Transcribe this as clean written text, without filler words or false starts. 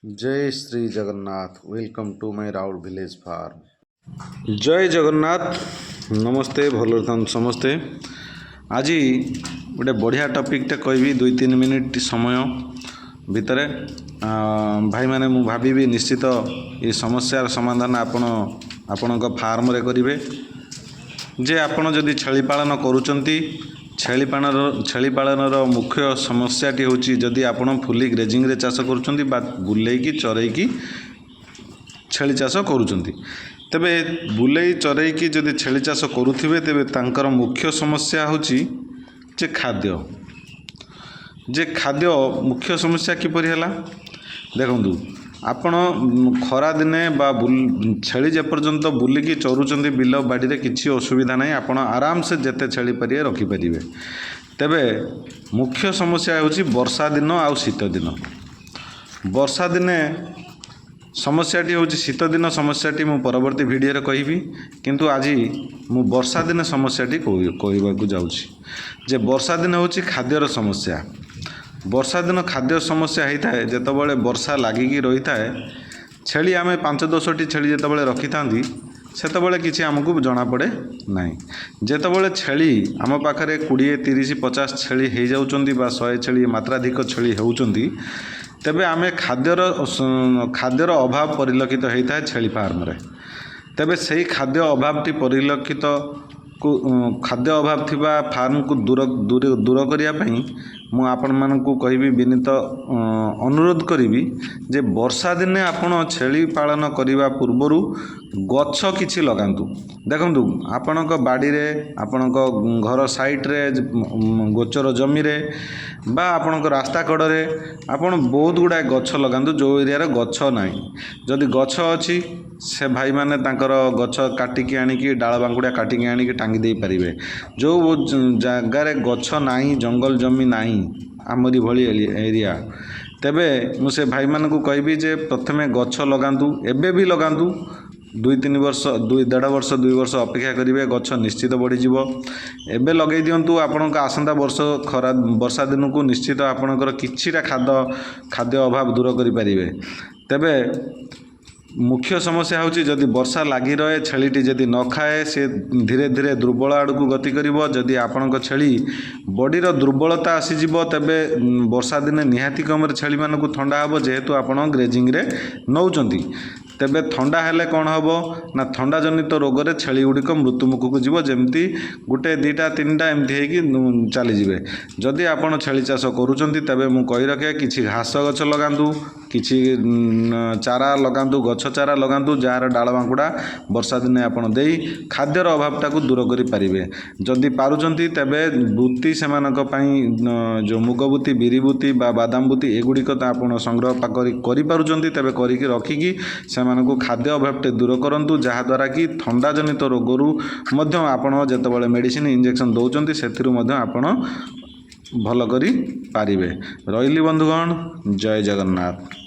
जय Shri Jagannath. Welcome to my राउड village farm. जय जगन्नाथ। नमस्ते। भल था समस्ते। आज गोटे बढ़िया टॉपिकटे कहबी 2-3 मिनिट समय भितर भाई मैंने मु भावी निश्चित ये समस्यार समाधान आपण फार्म रे करेंगे। जे आपण जदि छेली पालन करुचंती छेली पालन मुख्य समस्याटी हूँ जदि आपण फुली ग्रेजिंग रे चाष करुचंती बा बुलेकी चरईकी छेली चाष करुचंती तेबे बुलेई चरईकी जदि छेली चाष करुथिबे तेबे तांकर मुख्य समस्या होची जे खाद्य मुख्य समस्या किपरि हैला देखंतु आपण खरा दिने बा छेली जेपर्यंत बुलिकी चरुचंती बिल बाड़ी रे किसी असुविधा नहीं आपण आराम से जेते छेली परिए रखि परिबे। तेबे मुख्य समस्या होची वर्षा दिन आ शीत दिन। वर्षा दिने समस्याटी होची शीत दिन समस्याटी मु परवर्ती वीडियो रे कहिबी किंतु आज मु वर्षा दिन समस्याटी कहबाकू जाउची जे वर्षा दिन होची खाद्यर समस्या। वर्षा दिन खाद्य समस्या होता है जितेबाला वर्षा लगिकी रही है छेली आम 5-10टी छेली जितेबाला रखी था सेतबले किसी आमको जना पड़े ना। जितेबाला छेली आम पाखे 20-30-50 छेली हो जाउछंती बा 100 छेली मात्राधिक छेली होउछंती तेबे आमे खाद्यर अभाव परिलक्षित होता है छेली फार्म रे। तेबे सही खाद्य अभावटी परिलक्षित खाद्य अभाव थिबा फार्म को दूर करने मु आपण मानकु कहबी विनीत अनुरोध करी जे वर्षा दिने आपण छेली पालन करने पूर्वरु गछ किछि लगांतु। देखंतु आपणक बाड़ी रे आपणक घर साइड रे गोचर जमी रे बा आपणक रास्ता कड़े आपण बहुत गुड़ाए गछ लगांतु जो एरिया रे गछ नाही। जदि गछ अछि से भाई माने तांकर गछ काटिकी आनिकी डाल बांगुड़ा काटिकी आनिकी टांगी दे पारिबे। जो जगार गछ नाही जंगल जमी नाही आमरी भली एरिया तेबे मु से भाई मानकु कहबी जे प्रथमे गछ लगांतु। एबे भी लगांतु 2-3 वर्ष 1.5 वर्ष 2 वर्ष अपेक्षा करेंगे गछ निश्चित बढ़ी जीवो। एबे लगे दिंतु आपणक आसंता वर्ष खरा वर्षा दिन को निश्चित आपणकर किछिटा खाद्य अभाव दूर करि परिबे। तेबे मुख्य समस्या होची जदि वर्षा लगी रहे छेलीटी जदि न खाए से धीरे धीरे दुर्बल आड़क गति करिवो। जदि आपणक छेली बॉडीर दुर्बलता आसीजिवो तेबे वर्षा दिने निहाती कम छेली मानकु ठंडा हबो जेहेतु आपण ग्रेजिंग रे नौचंती। तेबे ठंडा हेले कौन हम ना ठंडा जनित रोग रे छेली गुड़िक मृत्युमुख को जीव जमती 1-2-3टा एमती होगी चलीजे। जदि आपण छेली चाष करुचंती तेबे मु कहि रखे किछि घास गछ लगांतु किछि चारा लगांतु गछ चारा लगांतु जार डाल बांकुड़ा वर्षा दिने आपण देई खाद्यर अभावटा को दूर करि परिबे। जदि पारुचंती तेबे बुत्ती सेमानक पई जो मुग बुत्ती बिरी बुत्ती बा बादाम बुत्ती एगुड़िक आपण संग्रह करि पारुचंती तेबे करिकि रखिकी सेमानकु खाद्य अभावटे दूर करंतु जहाद्वारा कि ठंडा जनित रोगरू मध्य आपण जेतेबेले मेडिसिन इंजेक्शन दौचंती सेथिरु मध्य आपण भल करि पारिबे। रहिली बंधुगण। जय जगन्नाथ।